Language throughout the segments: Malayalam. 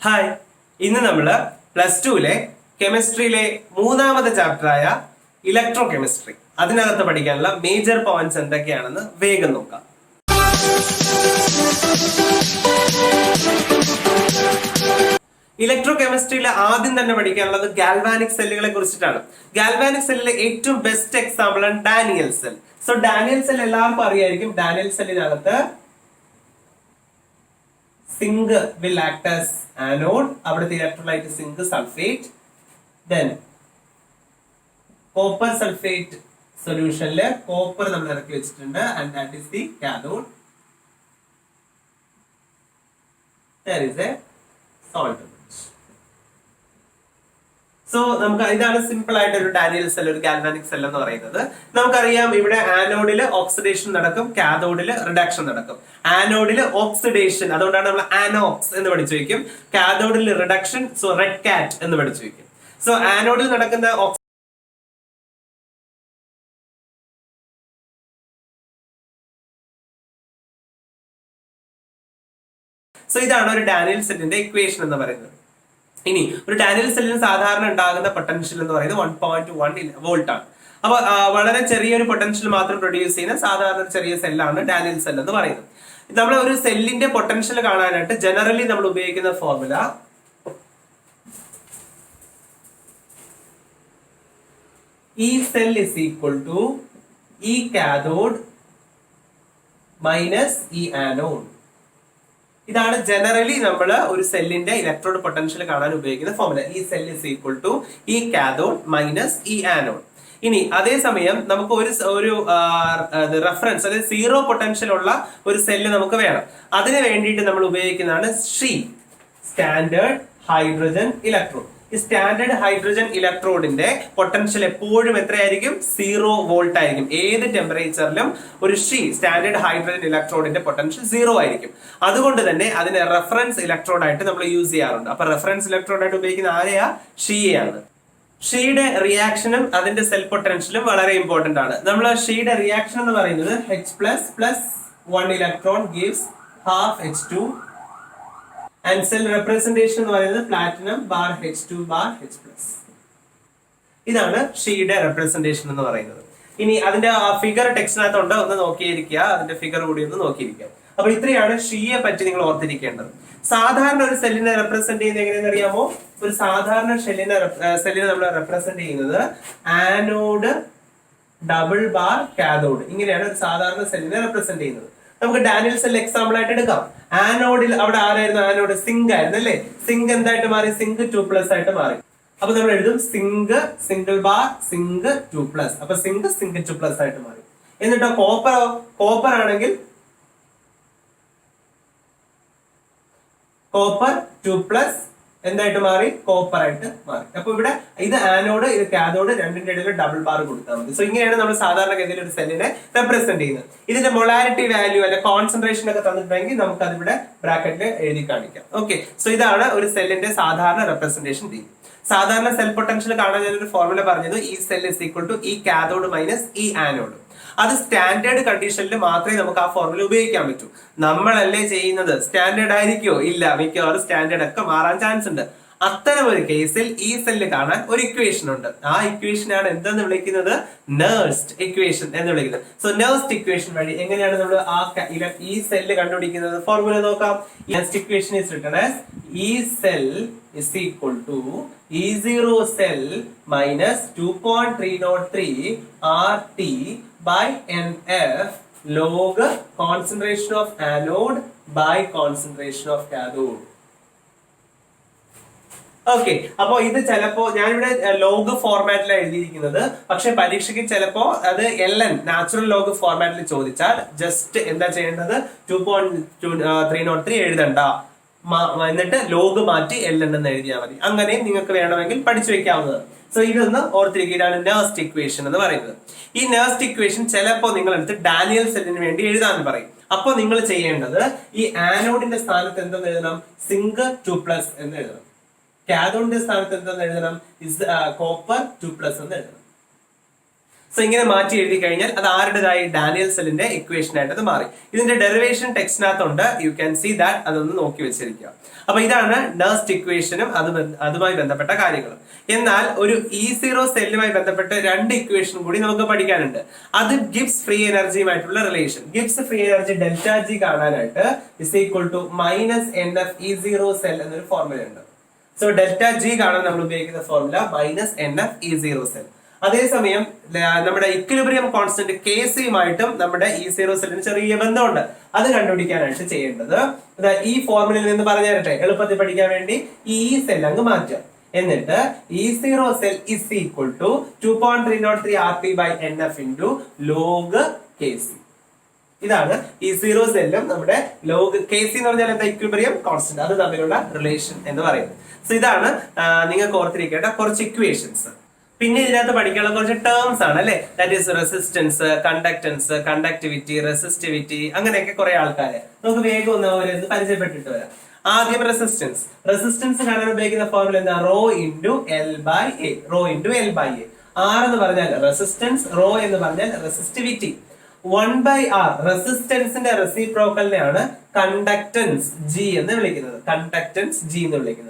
ഹായ്, ഇന്ന് നമ്മള് +2 കെമിസ്ട്രിയിലെ മൂന്നാമത്തെ ചാപ്റ്ററായ ഇലക്ട്രോ കെമിസ്ട്രി അതിനകത്ത് പഠിക്കാനുള്ള മേജർ പോയിന്റ്സ് എന്തൊക്കെയാണെന്ന് വേഗം നോക്കാം. ഇലക്ട്രോ കെമിസ്ട്രിയിൽ ആദ്യം തന്നെ പഠിക്കാനുള്ളത് ഗാൽവാനിക് സെല്ലുകളെ കുറിച്ചിട്ടാണ്. ഗാൽവാനിക് സെല്ലിലെ ഏറ്റവും ബെസ്റ്റ് എക്സാമ്പിൾ ആണ് Daniel cell. So Daniel cell എല്ലാവർക്കും അറിയായിരിക്കും. ഡാനിയൽ സെല്ലിനകത്ത് zinc will act as anode. അവിടുത്തെ electrolyte zinc sulphate. Then copper sulphate സൊല്യൂഷനില് കോപ്പർ നമ്മൾ ഇറക്കി വെച്ചിട്ടുണ്ട് and that is the cathode. there is a salt. So നമുക്ക് ഇതാണ് സിമ്പിൾ ആയിട്ട് ഒരു ഡാനിയൽ സെൽ, ഒരു ഗാൽവാനിക് സെൽ എന്ന് പറയുന്നത്. നമുക്കറിയാം ഇവിടെ ആനോഡില് ഓക്സിഡേഷൻ നടക്കും, കാഥോഡില് റിഡക്ഷൻ നടക്കും. ആനോഡില് ഓക്സിഡേഷൻ, അതുകൊണ്ടാണ് നമ്മൾ ആനോക്സ് എന്ന് പഠിച്ചു വയ്ക്കും. കാഥോഡിൽ റിഡക്ഷൻ, സോ റെഡ് കാറ്റ് എന്ന് പഠിച്ചു വയ്ക്കും. സോ ആനോഡിൽ നടക്കുന്ന സോ ഇതാണ് ഒരു ഡാനിയൽ സെല്ലിന്റെ ഇക്വേഷൻ എന്ന് പറയുന്നത്. ഇനി ഒരു ഡാനിയൽ സെല്ലിന് സാധാരണ ഉണ്ടാകുന്ന പൊട്ടൻഷ്യൽ എന്ന് പറയുന്നത് 1.1 വോൾട്ട് ആണ്. അപ്പൊ വളരെ ചെറിയൊരു പൊട്ടൻഷ്യൽ മാത്രം പ്രൊഡ്യൂസ് ചെയ്യുന്ന സാധാരണ ചെറിയ സെല്ലാണ് ഡാനിയൽ സെൽ എന്ന് പറയുന്നത്. നമ്മൾ ഒരു സെല്ലിന്റെ പൊട്ടൻഷ്യൽ കാണാനായിട്ട് ജനറലി നമ്മൾ ഉപയോഗിക്കുന്ന formula E cell is equal to E cathode minus E anode. ഇതാണ് ജനറലി നമ്മൾ ഒരു സെല്ലിന്റെ ഇലക്ട്രോഡ് പൊട്ടൻഷ്യൽ കാണാൻ ഉപയോഗിക്കുന്ന formula. E cell is equal to E cathode minus E anode. ഇനി അതേസമയം നമുക്ക് ഒരു റെഫറൻസ്, അതായത് സീറോ പൊട്ടൻഷ്യൽ ഉള്ള ഒരു സെല്ല് നമുക്ക് വേണം. അതിന് വേണ്ടിയിട്ട് നമ്മൾ ഉപയോഗിക്കുന്നതാണ് സ്റ്റാൻഡേർഡ് ഹൈഡ്രജൻ ഇലക്ട്രോഡ്. ഈ സ്റ്റാൻഡേർഡ് ഹൈഡ്രജൻ ഇലക്ട്രോഡിന്റെ പൊട്ടൻഷ്യൽ എപ്പോഴും എത്രയായിരിക്കും? 0 വോൾട്ട് ആയിരിക്കും. ഏത് ടെമ്പറേച്ചറിലും ഒരു സ്റ്റാൻഡേർഡ് ഹൈഡ്രജൻ ഇലക്ട്രോഡിന്റെ പൊട്ടൻഷ്യൽ 0 ആയിരിക്കും. അതുകൊണ്ട് തന്നെ അതിനെ റെഫറൻസ് ഇലക്ട്രോഡ് ആയിട്ട് നമ്മൾ യൂസ് ചെയ്യാറുണ്ട്. അപ്പൊ റെഫറൻസ് ഇലക്ട്രോഡ് ആയിട്ട് ഉപയോഗിക്കുന്ന ആരെയാ? ഷീയാണ്. ഷീയുടെ റിയാക്ഷനും അതിന്റെ സെൽ പൊട്ടൻഷ്യലും വളരെ ഇമ്പോർട്ടന്റ് ആണ്. നമ്മൾ ഷീയുടെ റിയാക്ഷൻ എന്ന് പറയുന്നത് H++1 electron gives half H2. And cell representation എന്ന് പറയുന്നത് platinum bar H2 bar H+. ഇതാണ് ഷീയുടെ റെപ്രസെന്റേഷൻ എന്ന് പറയുന്നത്. ഇനി അതിന്റെ ഫിഗർ ടെക്സ്റ്റിനകത്തുണ്ട്, ഒന്ന് നോക്കിയിരിക്കുക. അതിന്റെ ഫിഗർ കൂടി ഒന്ന് നോക്കിയിരിക്കുക. അപ്പൊ ഇത്രയാണ് ഷീയെ പറ്റി നിങ്ങൾ ഓർത്തിരിക്കേണ്ടത്. സാധാരണ ഒരു സെല്ലിനെ റെപ്രസെന്റ് ചെയ്യുന്നത് എങ്ങനെയാണെന്ന് അറിയാമോ? ഒരു സാധാരണ സെല്ലിനെ നമ്മൾ റെപ്രസെന്റ് ചെയ്യുന്നത് ആനോഡ് ഡബിൾ ബാർ കാഥോഡ്, ഇങ്ങനെയാണ് ഒരു സാധാരണ സെല്ലിനെ റെപ്രസെന്റ് ചെയ്യുന്നത്. നമുക്ക് ഡാനിയൽ സെൽ എക്സാമ്പിൾ ആയിട്ട് എടുക്കാം. ആനോഡിൽ അവിടെ ആരായിരുന്നു? ആനോഡ് സിങ്ക് ആയിരുന്നു അല്ലേ? സിങ്ക് എന്തായിട്ട് മാറി? സിങ്ക് 2+ ആയിട്ട് മാറി. അപ്പൊ നമ്മൾ എഴുതും സിങ്ക് സിംഗിൾ ബാർ സിങ്ക് 2+. അപ്പൊ സിങ്ക് 2+ ആയിട്ട് മാറി. എന്നിട്ടോ കോപ്പർ ആണെങ്കിൽ കോപ്പർ 2+ എന്തായിട്ട് മാറി? കോപ്പർ ആയിട്ട് മാറി. അപ്പൊ ഇവിടെ ഇത് ആനോഡ്, ഇത് കാഥോഡ്, രണ്ടിന്റെ ഇടയിൽ ഡബിൾ ബാർ കൊടുത്താൽ മതി. സോ ഇങ്ങനെയാണ് നമ്മൾ സാധാരണഗതിയിൽ ഒരു സെല്ലിനെ റെപ്രസെന്റ് ചെയ്യുന്നത്. ഇതിന്റെ മൊളാരിറ്റി വാല്യൂ അല്ലെ കോൺസെൻട്രേഷൻ ഒക്കെ തന്നിട്ടുണ്ടെങ്കിൽ നമുക്ക് അതിവിടെ ബ്രാക്കറ്റിൽ എഴുതി കാണിക്കാം. ഓക്കെ, സോ ഇതാണ് ഒരു സെല്ലിന്റെ സാധാരണ റെപ്രസെന്റേഷൻ രീതി. സാധാരണ സെൽ പൊട്ടൻഷ്യൽ കാണാൻ ഞാനൊരു ഫോർമുല പറഞ്ഞത് E cell is equal to E cathode minus E anode. അത് സ്റ്റാൻഡേർഡ് കണ്ടീഷനിൽ മാത്രമേ നമുക്ക് ആ ഫോർമുല ഉപയോഗിക്കാൻ പറ്റൂ. നമ്മളല്ലേ ചെയ്യുന്നത്? സ്റ്റാൻഡേർഡ് ആയിരിക്കോ? ഇല്ല, മിക്കവാറും സ്റ്റാൻഡേർഡ് ഒക്കെ മാറാൻ ചാൻസ് ഉണ്ട്. അത്തരം ഒരു കേസിൽ ഈ സെല്ല് കാണാൻ ഒരു ഇക്വേഷൻ ഉണ്ട്. ആ ഇക്വേഷനാണ് എന്തെന്ന് വിളിക്കുന്നത്? നെർസ്റ്റ് ഇക്വേഷൻ എന്ന് വിളിക്കുന്നത്. സോ നെർസ്റ്റ് ഇക്വേഷൻ വഴി എങ്ങനെയാണ് നമ്മൾ ഈ സെല്ല് കണ്ടുപിടിക്കുന്നത്? ഫോർമുല നോക്കാം. Nernst equation is written as E cell is equal to E0 cell minus 2.303 RT by NF log concentration of anode by concentration of cathode. Okay, അപ്പൊ ഇത് ചിലപ്പോ ഞാനിവിടെ ലോഗ് ഫോർമാറ്റിലാണ് എഴുതിയിരിക്കുന്നത്. പക്ഷെ പരീക്ഷയ്ക്ക് ചിലപ്പോ അത് LN നാച്ചുറൽ ലോഗ് ഫോർമാറ്റിൽ ചോദിച്ചാൽ ജസ്റ്റ് എന്താ ചെയ്യേണ്ടത്? 2.303 എഴുതണ്ട, എന്നിട്ട് ലോഗ് മാറ്റി LN എന്ന് എഴുതിയാൽ മതി. അങ്ങനെ നിങ്ങൾക്ക് വേണമെങ്കിൽ പഠിച്ചു വെക്കാവുന്നത്. സോ ഇതൊന്ന് ഓർത്തിരിക്കുക. ഇതാണ് നെർസ്റ്റ് ഇക്വേഷൻ എന്ന് പറയുന്നത്. ഈ നെർസ്റ്റ് ഇക്വേഷൻ ചിലപ്പോ നിങ്ങൾ എടുത്ത് ഡാനിയൽ സെല്ലിന് വേണ്ടി എഴുതാൻ പറയും. അപ്പൊ നിങ്ങൾ ചെയ്യേണ്ടത് ഈ ആനോഡിന്റെ സ്ഥാനത്ത് എന്തെന്ന് എഴുതണം? സിങ്ക് 2+ എന്ന് എഴുതണം. കാഥോഡിന്റെ സ്ഥാനത്ത് എന്തെന്ന് എഴുതണം? കോപ്പർ 2+ എന്ന് എഴുതണം. സോ ഇങ്ങനെ മാറ്റി എഴുതി കഴിഞ്ഞാൽ അത് ആരുടേതായി ഡാനിയൽ സെല്ലിന്റെ ഇക്വേഷൻ ആയിട്ട് അത് മാറി. ഇതിന്റെ ഡെറിവേഷൻ ടെക്സ്റ്റിനകത്തുണ്ട്, യു ക്യാൻ സീ ദാറ്റ്, അതൊന്ന് നോക്കി വെച്ചിരിക്കുക. അപ്പൊ ഇതാണ് നേഴ്സ്റ്റ് ഇക്വേഷനും അതുമായി ബന്ധപ്പെട്ട കാര്യങ്ങളും. എന്നാൽ ഒരു E0 സെല്ലുമായി ബന്ധപ്പെട്ട് രണ്ട് ഇക്വേഷൻ കൂടി നമുക്ക് പഠിക്കാനുണ്ട്. അത് ഗിബ്സ് ഫ്രീ എനർജിയുമായിട്ടുള്ള relation. Gibbs free energy delta G കാണാനായിട്ട് is equal to -NF E0 cell എന്നൊരു ഫോർമുല ഉണ്ട്. സോ ഡെൽറ്റ ജി കാണാൻ നമ്മൾ ഉപയോഗിക്കുന്ന ഫോർമുല -NF E0 സെൽ. അതേസമയം നമ്മുടെ ഇക്വിലിബ്രിയം കോൺസ്റ്റന്റ് Kcയുമായിട്ടും നമ്മുടെ E0 സെല്ലിന് ചെറിയ ബന്ധമുണ്ട്. അത് കണ്ടുപിടിക്കാനായിട്ട് ചെയ്യേണ്ടത് ഈ ഫോർമുലയിൽ നിന്ന് പറഞ്ഞു തരട്ടെ, എളുപ്പത്തിൽ പഠിക്കാൻ വേണ്ടി ഈ സെൽ അങ്ങ് മാറ്റുക. എന്നിട്ട് E0 cell is equal to 2.303 RT/NF into log Kc. ഇതാണ് E0 സെല്ലും നമ്മുടെ ലോഗ് Kc എന്ന് പറഞ്ഞാൽ എന്താ, ഇക്വിലിബ്രിയം കോൺസ്റ്റന്റ്, അത് തമ്മിലുള്ള റിലേഷൻ എന്ന് പറയുന്നത്. സോ ഇതാണ് നിങ്ങൾക്ക് ഓർത്തിരിക്കേണ്ട കുറച്ച് ഇക്വേഷൻസ്. പിന്നെ ഇതിനകത്ത് പഠിക്കാനുള്ള കുറച്ച് ടേംസ് ആണ് അല്ലെ, that is resistance, conductance, conductivity, resistivity, അങ്ങനെയൊക്കെ കുറെ ആൾക്കാരെ നമുക്ക് വേഗം ഒന്ന് പരിചയപ്പെട്ടിട്ട് വരാം. ആദ്യം റെസിസ്റ്റൻസ്. റെസിസ്റ്റൻസ് കാണാൻ ഉപയോഗിക്കുന്ന ഫോർമുല എന്താ, rho into L/A. Rho into L/A. R എന്ന് പറഞ്ഞാൽ റെസിസ്റ്റൻസ്, റോ എന്ന് പറഞ്ഞാൽ റെസിസ്റ്റിവിറ്റി. 1/R റെസിസ്റ്റൻസിന്റെ റെസിപ്രോക്കലിനെയാണ് കണ്ടക്ടൻസ് G എന്ന് വിളിക്കുന്നത്. കണ്ടക്ടൻസ് G എന്ന് വിളിക്കുന്നത്.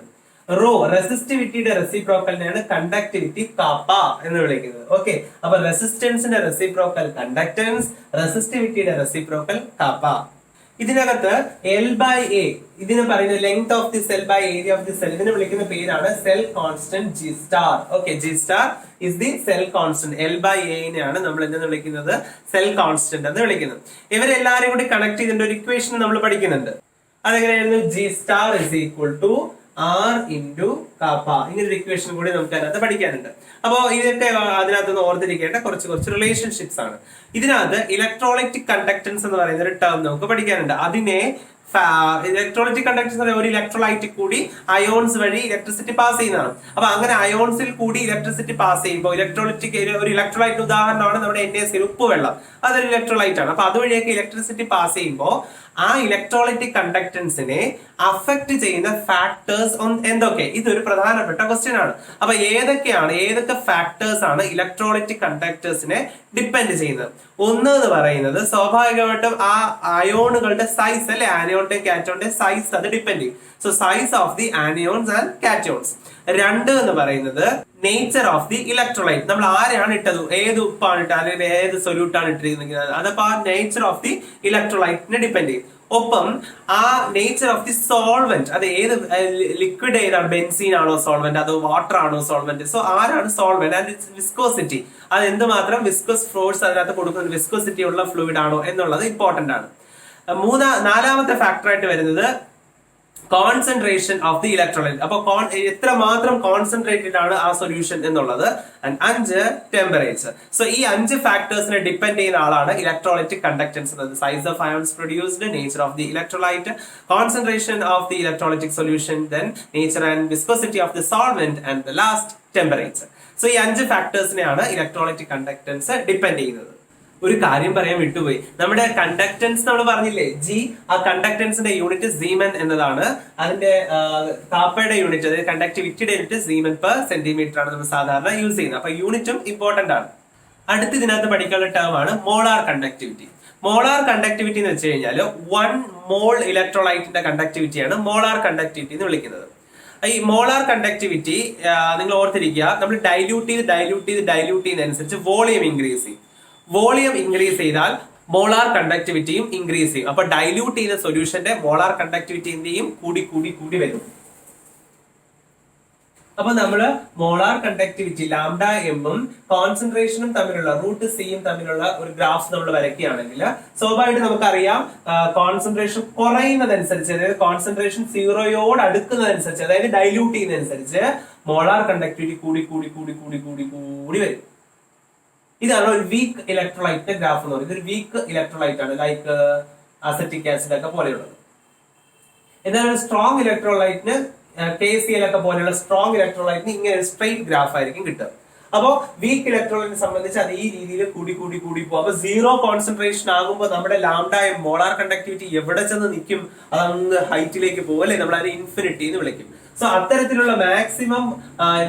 റോ റെസിസ്റ്റിവിറ്റിയുടെ റെസിപ്രോക്കലിനെയാണ് കണ്ടക്ടിവിറ്റി കാപ്പ എന്ന് വിളിക്കുന്നത്. ഓക്കെ, അപ്പൊ റെസിസ്റ്റൻസിന്റെ റെസിപ്രോക്കൽ കണ്ടക്ടൻസ്, റെസിസ്റ്റിവിറ്റിയുടെ റെസിപ്രോക്കൽ കാപ്പ. ഇതിനകത്ത് L/A, ഇതിന് പറയുന്ന length of the cell by area of the cell, ഇതിനെ വിളിക്കുന്ന പേരാണ് cell constant G star. Okay, G star is the cell constant. L/A നെയാണ് നമ്മൾ എന്തെന്ന് വിളിക്കുന്നത്, സെൽ കോൺസ്റ്റന്റ് എന്ന് വിളിക്കുന്നത്. ഇവരെല്ലാരും കൂടി കണക്ട് ചെയ്തിട്ട് ഒരു ഇക്വേഷൻ നമ്മൾ പഠിക്കുന്നുണ്ട്. അതെങ്ങനെയായിരുന്നു, G star is equal to R into kappa. ഇങ്ങനെ ഒരു ഇക്വേഷൻ കൂടി നമുക്ക് അതിനകത്ത് പഠിക്കാനുണ്ട്. അപ്പോ ഇതൊക്കെ അതിനകത്ത് ഓർത്തിരിക്കേണ്ട കുറച്ച് റിലേഷൻഷിപ്സ് ആണ്. ഇതിനകത്ത് ഇലക്ട്രോലൈറ്റിക് കണ്ടക്ടൻസ് എന്ന് പറയുന്ന ഒരു ടേം നമുക്ക് പഠിക്കാനുണ്ട്. അതിനെ ഇലക്ട്രോലൈറ്റിക് കണ്ടക്ടൻസ് ഒരു ഇലക്ട്രോലൈറ്റിൽ കൂടി അയോൺസ് വഴി ഇലക്ട്രിസിറ്റി പാസ് ചെയ്യുന്നതാണ്. അപ്പൊ അങ്ങനെ അയോൺസിൽ കൂടി ഇലക്ട്രിസിറ്റി പാസ് ചെയ്യുമ്പോൾ ഇലക്ട്രോലൈറ്റിക് ഒരു ഇലക്ട്രോലൈറ്റ് ഉദാഹരണമാണ് നമ്മുടെ NaCl, ഉപ്പ് വെള്ളം, അതൊരു ഇലക്ട്രോലൈറ്റ് ആണ്. അപ്പൊ അതുവഴിയൊക്കെ ഇലക്ട്രിസിറ്റി പാസ് ചെയ്യുമ്പോൾ ആ ഇലക്ട്രോലൈറ്റിക് കണ്ടക്ടൻസിനെ അഫക്ട് ചെയ്യുന്ന ഫാക്ടേഴ്സ് എന്തൊക്കെ, ഇതൊരു പ്രധാനപ്പെട്ട ക്വസ്റ്റ്യൻ ആണ്. അപ്പൊ ഏതൊക്കെ ഫാക്ടേഴ്സ് ആണ് ഇലക്ട്രോലൈറ്റിക് കണ്ടക്ടേഴ്സിനെ ഡിപ്പെൻഡ് ചെയ്യുന്നത്? ഒന്ന് എന്ന് പറയുന്നത് സ്വാഭാവികമായിട്ടും ആ അയോണുകളുടെ സൈസ് അല്ലെ, ആനിയോണിന്റെയും കാറ്റോണിന്റെയും സൈസ് അത് ഡിപ്പെൻഡ് ചെയ്യും. So size of the anions and cations. രണ്ട് എന്ന് പറയുന്നത് നേച്ചർ ഓഫ് ദി ഇലക്ട്രോലൈറ്റ്. നമ്മൾ ആരെയാണ് ഇട്ടത്, ഏത് ഉപ്പാണ് ഇട്ടത് അല്ലെങ്കിൽ ഏത് സൊല്യൂട്ടാണ് ഇട്ടിരിക്കുന്നത്, അതപ്പോ ആ നേച്ചർ ഓഫ് ദി ഇലക്ട്രോലൈറ്റിനെ ഡിപ്പെൻഡ് ചെയ്യും. ഒപ്പം ആ നേച്ചർ ഓഫ് ദി സോൾവെന്റ്, അത് ഏത് ലിക്വിഡ് ഏതാണ്, ബെൻസീൻ ആണോ സോൾവെന്റ്, അതോ വാട്ടർ ആണോ സോൾവെന്റ്. സോ ആരാണ് സോൾവെന്റ് ആൻഡ് ഇറ്റ്സ് വിസ്കോസിറ്റി, അത് എന്തുമാത്രം വിസ്കോസ് ഫോഴ്സ് അതിനകത്ത് കൊടുക്കുന്ന വിസ്കോസിറ്റി ഉള്ള ഫ്ലൂയിഡ് ആണോ എന്നുള്ളത് ഇമ്പോർട്ടന്റ് ആണ്. നാലാമത്തെ ഫാക്ടറായിട്ട് വരുന്നത് കോൺസെൻട്രേഷൻ ഓഫ് ദി ഇലക്ട്രോലൈറ്റ്. അപ്പൊ എത്രമാത്രം കോൺസെൻട്രേറ്റഡ് ആണ് ആ സൊല്യൂഷൻ എന്നുള്ളത്. And 5 temperature. സോ ഈ 5 ഫാക്ടേഴ്സിനെ ഡിപ്പെൻഡ് ചെയ്യുന്ന ആളാണ് ഇലക്ട്രോലൈറ്റിക് കണ്ടക്ടൻസ് എന്നത്. Size of ions produced, nature of the electrolyte, concentration of the electrolytic solution, then nature and viscosity of the solvent and the last temperature. So ഈ 5 ഫാക്ടേഴ്സിനെയാണ് ഇലക്ട്രോലൈറ്റിക് കണ്ടക്ടൻസ് ഡിപ്പെൻഡ് ചെയ്യുന്നത്. ഒരു കാര്യം പറയാൻ വിട്ടുപോയി, നമ്മുടെ കണ്ടക്ടൻസ് നമ്മൾ പറഞ്ഞില്ലേ G, ആ കണ്ടക്ടൻസിന്റെ യൂണിറ്റ് സീമൻ എന്നതാണ്. അതിന്റെ കാപ്പയുടെ യൂണിറ്റ്, അതായത് കണ്ടക്ടിവിറ്റിയുടെ യൂണിറ്റ് സീമൻ പെർ സെന്റിമീറ്റർ ആണ് നമ്മൾ സാധാരണ യൂസ് ചെയ്യുന്നത്. അപ്പൊ യൂണിറ്റും ഇമ്പോർട്ടന്റ് ആണ്. അടുത്ത് ഇതിനകത്ത് പഠിക്കാനുള്ള ടേം ആണ് മോളാർ കണ്ടക്ടിവിറ്റി. മോളാർ കണ്ടക്ടിവിറ്റി എന്ന് വെച്ച് കഴിഞ്ഞാൽ 1 മോൾ ഇലക്ട്രോലൈറ്റിന്റെ കണ്ടക്ടിവിറ്റിയാണ് മോളാർ കണ്ടക്ടിവിറ്റി എന്ന് വിളിക്കുന്നത്. ഈ മോളാർ കണ്ടക്ടിവിറ്റി നിങ്ങൾ ഓർത്തിരിക്കുക, നമ്മൾ ഡൈല്യൂട്ട് ചെയ്യുന്നതനുസരിച്ച് വോളിയം ഇൻക്രീസ് ചെയ്യും. വോളിയം ഇൻക്രീസ് ചെയ്താൽ മോളാർ കണ്ടക്ടിവിറ്റിയും ഇൻക്രീസ് ചെയ്യും. അപ്പൊ ഡൈല്യൂട്ട് ചെയ്യുന്ന സൊല്യൂഷന്റെ മോളാർ കണ്ടക്ടിവിറ്റിന്റെയും കൂടി വരും. അപ്പൊ നമ്മള് മോളാർ കണ്ടക്ടിവിറ്റി ലാംഡ എമ്മും കോൺസെൻട്രേഷനും തമ്മിലുള്ള √C തമ്മിലുള്ള ഒരു ഗ്രാഫ് നമ്മൾ വരയ്ക്കുകയാണെങ്കിൽ സ്വാഭാവികമായിട്ട് നമുക്കറിയാം കോൺസെൻട്രേഷൻ കുറയുന്നതനുസരിച്ച്, അതായത് കോൺസെൻട്രേഷൻ 0യോട് അടുക്കുന്നതനുസരിച്ച്, അതായത് ഡൈല്യൂട്ട് ചെയ്യുന്നതനുസരിച്ച് മോളാർ കണ്ടക്ടിവിറ്റി കൂടി വരും. ഇതാണ് ഒരു വീക്ക് ഇലക്ട്രോലൈറ്റിന്റെ ഗ്രാഫ് എന്ന് പറയുന്നത്. ഒരു വീക്ക് ഇലക്ട്രോലൈറ്റ് ആണ്, ലൈക്ക് അസറ്റിക് ആസിഡ് ഒക്കെ പോലെയുള്ളത്. എന്നാൽ ഒരു സ്ട്രോങ് ഇലക്ട്രോലൈറ്റിന് KCl ഒക്കെ പോലെയുള്ള സ്ട്രോങ് ഇലക്ട്രോലൈറ്റിന് ഇങ്ങനെ ഒരു സ്ട്രെയിറ്റ് ഗ്രാഫ് ആയിരിക്കും കിട്ടുക. അപ്പോ വീക്ക് ഇലക്ട്രോലൈറ്റിനെ സംബന്ധിച്ച് അത് ഈ രീതിയിൽ കൂടി പോകും. അപ്പൊ 0 കോൺസെൻട്രേഷൻ ആകുമ്പോൾ നമ്മുടെ ലാംഡ മോളാർ കണ്ടക്ടിവിറ്റി എവിടെ ചെന്ന് നിൽക്കും, അതങ്ങ് ഹൈറ്റിലേക്ക് പോകും അല്ലെ, നമ്മൾ അതിനെ ഇൻഫിനിറ്റി എന്ന് വിളിക്കും. സോ അത്തരത്തിലുള്ള മാക്സിമം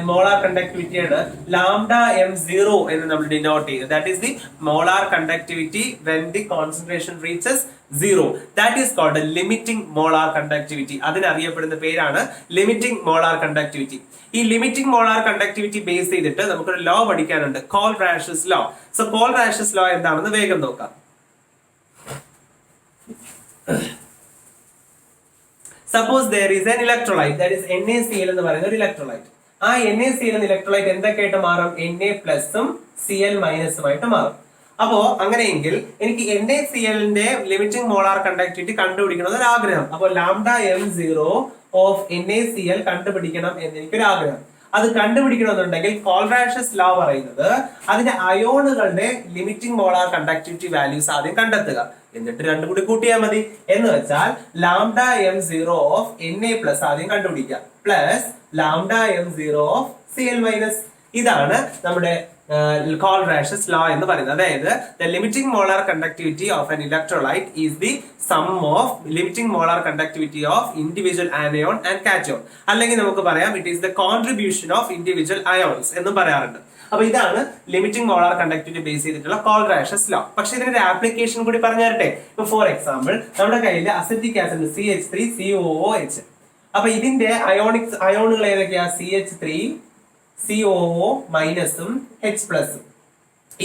മോളാർ കണ്ടക്ടിവിറ്റിയാണ് ലാംഡ m0 എന്ന് നമ്മൾ ഡിനോട്ട് ചെയ്യുന്നത്. That is the molar conductivity when the concentration reaches 0. That is called limiting molar conductivity. അതിനറിയപ്പെടുന്ന പേരാണ് ലിമിറ്റിംഗ് മോളാർ കണ്ടക്ടിവിറ്റി. ഈ ലിമിറ്റിംഗ് മോളാർ കണ്ടക്ടിവിറ്റി ബേസ് ചെയ്തിട്ട് നമുക്കൊരു ലോ പഠിക്കാനുണ്ട്, Kohlrausch law. So Kohlrausch law എന്താണെന്ന് വേഗം നോക്കാം. Suppose there is an electrolyte, that is NaCl എന്ന് പറയുന്ന ഒരു ഇലക്ട്രോലൈറ്റ്. ആ NaCl എന്ന ഇലക്ട്രോലൈറ്റ് എന്തൊക്കെയായിട്ട് മാറും? Na+ഉം Cl- ആയിട്ട് മാറും. അപ്പോ അങ്ങനെയെങ്കിൽ എനിക്ക് NaClന്റെ ലിമിറ്റിംഗ് മോളാർ കണ്ടക്ടിവിറ്റി കണ്ടുപിടിക്കണം ഒരു ആഗ്രഹം. അപ്പോൾ ലാംഡ m0 ഓഫ് NaCl കണ്ടുപിടിക്കണം എന്ന് എനിക്കൊരു ആഗ്രഹം. അത് കണ്ടുപിടിക്കണമെന്നുണ്ടെങ്കിൽ കോൾ-റാഷ്യസ് ലോ പറയുന്നത് അതിന്റെ അയോണുകളുടെ ലിമിറ്റിംഗ് മോളാർ കണ്ടക്ടിവിറ്റി വാല്യൂസ് ആദ്യം കണ്ടെത്തുക, എന്നിട്ട് രണ്ടും കൂടി കൂട്ടിയാൽ മതി. എന്ന് വെച്ചാൽ ലാംഡ m0 ഓഫ് Na+ ആദ്യം കണ്ടുപിടിക്കുക, plus lambda m0 of Cl-. ഇതാണ് നമ്മുടെ കോൾ-റാഷ്യസ് ലോ എന്ന് പറയുന്നത്. അതായത് the limiting molar conductivity of an electrolyte is the sum of limiting molar conductivity of individual anion and cation. അല്ലെങ്കിൽ നമുക്ക് പറയാം it is the contribution of individual ions എന്നും പറയാറുണ്ട്. അപ്പൊ ഇതാണ് ലിമിറ്റിംഗ് മോളാർ കണ്ടക്ടിവിറ്റി ബേസ് ചെയ്തിട്ടുള്ള കോൾ-റാഷ്യസ് ലോ. പക്ഷെ ഇതിന്റെ ആപ്ലിക്കേഷൻ കൂടി പറഞ്ഞു തരട്ടെ. ഇപ്പൊ ഫോർ എക്സാമ്പിൾ നമ്മുടെ കയ്യിൽ അസറ്റിക് ആസിഡ് CH3COOH. അപ്പൊ ഇതിന്റെ അയോണുകൾ ഏതൊക്കെയാ? CH3 COO- H+.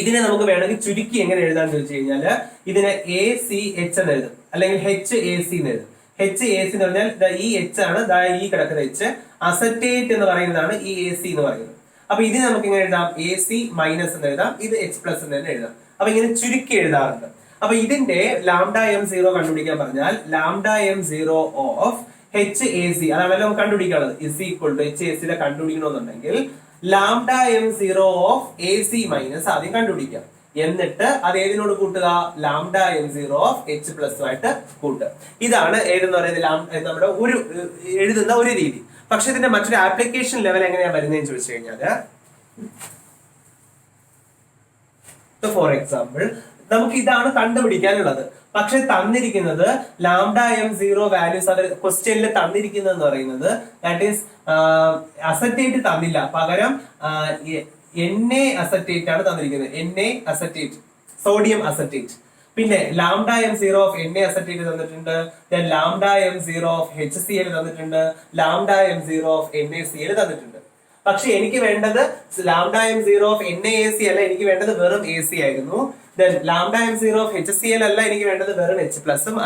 ഇതിനെ നമുക്ക് വേണമെങ്കിൽ ചുരുക്കി എങ്ങനെ എഴുതാന്ന് ചോദിച്ചു കഴിഞ്ഞാല് ഇതിനെ ACH എന്ന് എഴുതും, അല്ലെങ്കിൽ HAC എന്ന് എഴുതും. HAC എന്ന് പറഞ്ഞാൽ ഈ H ആണ്, ഈ കിടക്കുന്ന H. അസറ്റേറ്റ് എന്ന് പറയുന്നതാണ് ഈ AC എന്ന് പറയുന്നത്. അപ്പൊ ഇതിനെ നമുക്ക് ഇങ്ങനെ എഴുതാം, AC- എന്ന് എഴുതാം, ഇത് H+ എന്ന് തന്നെ എഴുതാം. അപ്പൊ ഇങ്ങനെ ചുരുക്കി എഴുതാറുണ്ട്. അപ്പൊ ഇതിന്റെ ലാംഡ m0 കണ്ടുപിടിക്കാൻ പറഞ്ഞാൽ ലാംഡ m0 ഓഫ് HAC അതാണല്ലോ നമുക്ക് കണ്ടുപിടിക്കാനുള്ളത്, ഇസ് ഈക്വൽ ടു HAC കണ്ടുപിടിക്കണമെന്നുണ്ടെങ്കിൽ ലാംഡ m0 ഓഫ് AC- ആദ്യം കണ്ടുപിടിക്കാം, എന്നിട്ട് അത് ഏതിനോട് കൂട്ടുക? ലാംഡ m0 ഓഫ് H+ ആയിട്ട് കൂട്ടുക. ഇതാണ് ഏതെന്ന് പറയുന്നത് നമ്മുടെ ഒരു എഴുതുന്ന ഒരു രീതി. പക്ഷെ ഇതിന്റെ മറ്റൊരു ആപ്ലിക്കേഷൻ ലെവൽ എങ്ങനെയാ വരുന്നതെന്ന് ചോദിച്ചു കഴിഞ്ഞാല്, ഫോർ എക്സാമ്പിൾ നമുക്ക് ഇതാണ് കണ്ടുപിടിക്കാനുള്ളത്. പക്ഷെ തന്നിരിക്കുന്നത് ലാംഡ m0 വാല്യൂസ് അത് ക്വസ്റ്റ്യനിൽ തന്നിരിക്കുന്നതെന്ന് പറയുന്നത് ദാറ്റ് ഈസ് അസറ്റേറ്റ് തന്നില്ല, പകരം Na അസറ്റേറ്റ് ആണ് തന്നിരിക്കുന്നത്. Na acetate, sodium acetate. പിന്നെ lambda m0 of Na acetate തന്നിട്ടുണ്ട്, ലാംഡ m0 ഓഫ് HCl തന്നിട്ടുണ്ട്, ലാംഡ m0 ഓഫ് NaCl തന്നിട്ടുണ്ട്. പക്ഷെ എനിക്ക് വേണ്ടത് ലാംഡ m0 ഓഫ് NaAC അല്ല, എനിക്ക് വേണ്ടത് വെറും AC ആയിരുന്നു. ലാംഡ m0 ഓഫ് HCl അല്ല, എനിക്ക് വേണ്ടത് വെറും H+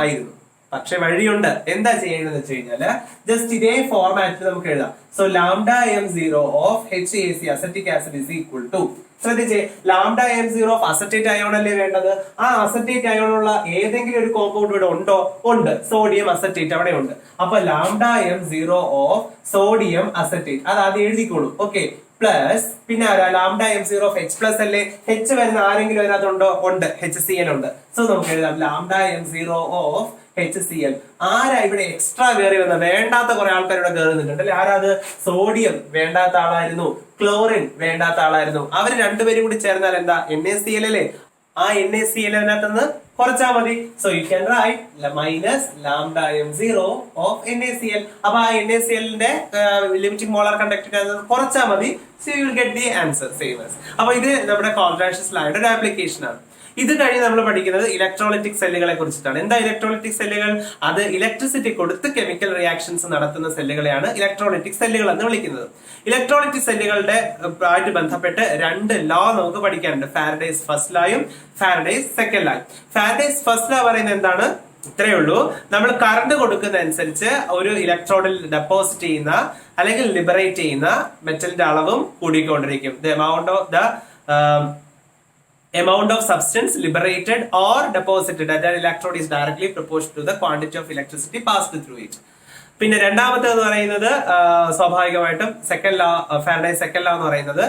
ആയിരുന്നു. പക്ഷെ വഴിയുണ്ട്. എന്താ ചെയ്യേണ്ടതെന്ന് വെച്ച് കഴിഞ്ഞാല് ജസ്റ്റ് ഇതേ ഫോർമാറ്റിൽ നമുക്ക് എഴുതാം. So lambda m0 of HAC acetic acid is equal to, ശ്രദ്ധിച്ചേ, lambda m0 of acetate ion അല്ലേ വേണ്ടത്? ആ അസറ്റേറ്റ് അയോണുള്ള ഏതെങ്കിലും ഒരു കോമ്പൗണ്ട് ഇവിടെ ഉണ്ടോ? ഉണ്ട്, സോഡിയം അസറ്റേറ്റ് അവിടെ ഉണ്ട്. അപ്പൊ lambda m0 of sodium acetate അത് ആദ്യം എഴുതിക്കോളൂ. ഓക്കെ, പ്ലസ് പിന്നെ ലാംഡ m0 ഓഫ് H+ അല്ലേ? H വരുന്ന ആരെങ്കിലും അതിനകത്തുണ്ടോ? ഉണ്ട്, HCl ഉണ്ട്. സോ നമുക്ക് എഴുതാം ലാംഡ m0 ഓഫ് HCl. ആരാ ഇവിടെ എക്സ്ട്രാ കയറി വന്ന? വേണ്ടാത്ത കുറെ ആൾക്കാർ ഇവിടെ കയറി നിന്നിട്ടുണ്ട് അല്ലെ? ആരാ അത്? സോഡിയം വേണ്ടാത്ത ആളായിരുന്നു, ക്ലോറിൻ വേണ്ടാത്ത ആളായിരുന്നു. അവര് രണ്ടുപേരും കൂടി ചേർന്നാൽ എന്താ? NaCl അല്ലേ? ആ NaCl അതിനകത്തുനിന്ന് കുറച്ചാ മതി. So you can right minus lambda m0 of NaCl. അപ്പൊ ആ NaClന്റെ ലിമിറ്റിംഗ് മോളാർ കണ്ടക്ടിവിറ്റി കുറച്ചാ മതി. So you will get the answer same as. അപ്പൊ ഇത് നമ്മുടെ കോൾ-റാഷ്യസ് ലോയുടെ ഒരു ആപ്ലിക്കേഷൻ ആണ്. ഇത് കഴിഞ്ഞ് നമ്മൾ പഠിക്കുന്നത് ഇലക്ട്രോളിറ്റിക് സെല്ലുകളെ കുറിച്ചിട്ടാണ്. എന്താ ഇലക്ട്രോളിറ്റിക് സെല്ലുകൾ? അത് ഇലക്ട്രിസിറ്റി കൊടുത്ത് കെമിക്കൽ റിയാക്ഷൻസ് നടത്തുന്ന സെല്ലുകളെയാണ് ഇലക്ട്രോളിറ്റിക് സെല്ലുകൾ എന്ന് വിളിക്കുന്നത്. ഇലക്ട്രോളിറ്റിക് സെല്ലുകളുടെ ആയിട്ട് ബന്ധപ്പെട്ട് രണ്ട് ലോ നമുക്ക് പഠിക്കാനുണ്ട്, ഫാരഡേസ് ഫസ്റ്റ് ലോയും ഫാരഡേസ് സെക്കൻഡ് ലോയും. ഫാരഡേസ് ഫസ്റ്റ് ലോ പറയുന്നത് എന്താണ്? ഇത്രയേ ഉള്ളൂ, നമ്മൾ കറണ്ട് കൊടുക്കുന്ന അനുസരിച്ച് ഒരു ഇലക്ട്രോഡിൽ ഡെപ്പോസിറ്റ് ചെയ്യുന്ന അല്ലെങ്കിൽ ലിബറേറ്റ് ചെയ്യുന്ന മെറ്റലിന്റെ അളവും കൂടിക്കൊണ്ടിരിക്കും. amount of substance liberated or deposited at an electrode is directly proportional to the quantity of electricity passed through it. പിന്നെ രണ്ടാമത്തെ എന്ന് പറയുന്നത് സ്വാഭാവികമായിട്ടും second law, Faraday's second law എന്ന് പറയുന്നത്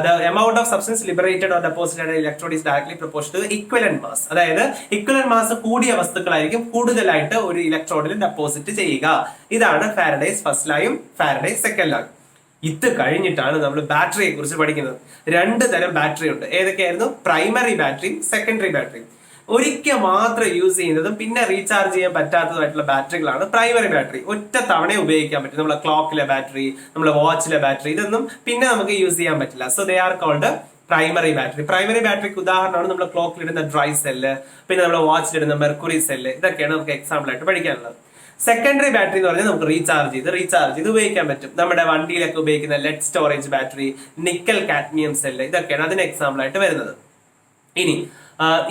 the amount of substance liberated or deposited at an electrode is directly proportional to the equivalent mass. അതായത് equivalent mass കൂടിയ വസ്തുക്കളായിരിക്കും കൂടുതലായിട്ട് ഒരു ഇലക്ട്രോഡിൽ ഡെപ്പോസിറ്റ് ചെയ്യുക. ഇതാണ് ഫാരഡേസ് ഫസ്റ്റ് ലോയും ഫാരഡേസ് സെക്കൻഡ് ലോയും. ഇത് കഴിഞ്ഞിട്ടാണ് നമ്മൾ ബാറ്ററിയെ കുറിച്ച് പഠിക്കുന്നത്. രണ്ട് തരം ബാറ്ററി ഉണ്ട്. ഏതൊക്കെയായിരുന്നു? പ്രൈമറി ബാറ്ററിയും സെക്കൻഡറി ബാറ്ററിയും. ഒരിക്കൽ മാത്രം യൂസ് ചെയ്യുന്നതും പിന്നെ റീചാർജ് ചെയ്യാൻ പറ്റാത്തതുമായിട്ടുള്ള ബാറ്ററികളാണ് പ്രൈമറി ബാറ്ററി. ഒറ്റ തവണ ഉപയോഗിക്കാൻ പറ്റും. നമ്മളെ ക്ലോക്കിലെ ബാറ്ററി, നമ്മളെ വാച്ചിലെ ബാറ്ററി, ഇതൊന്നും പിന്നെ നമുക്ക് യൂസ് ചെയ്യാൻ പറ്റില്ല. So they are called primary battery. Primary ബാറ്ററിക്ക് ഉദാഹരണമാണ് നമ്മുടെ ക്ലോക്കിലിടുന്ന ഡ്രൈ സെല്ല്, പിന്നെ നമ്മുടെ വാച്ചിലിടുന്ന മെർക്കുറി സെല്ല്. ഇതൊക്കെയാണ് നമുക്ക് എക്സാമ്പിൾ ആയിട്ട് പഠിക്കാനുള്ളത്. സെക്കൻഡറി ബാറ്ററി എന്ന് പറഞ്ഞാൽ നമുക്ക് റീചാർജ് ചെയ്ത് ഉപയോഗിക്കാൻ പറ്റും. നമ്മുടെ വണ്ടിയിലൊക്കെ ഉപയോഗിക്കുന്ന lead storage battery, nickel cadmium cell, ഇതൊക്കെയാണ് അതിന് എക്സാമ്പിൾ ആയിട്ട് വരുന്നത്. ഇനി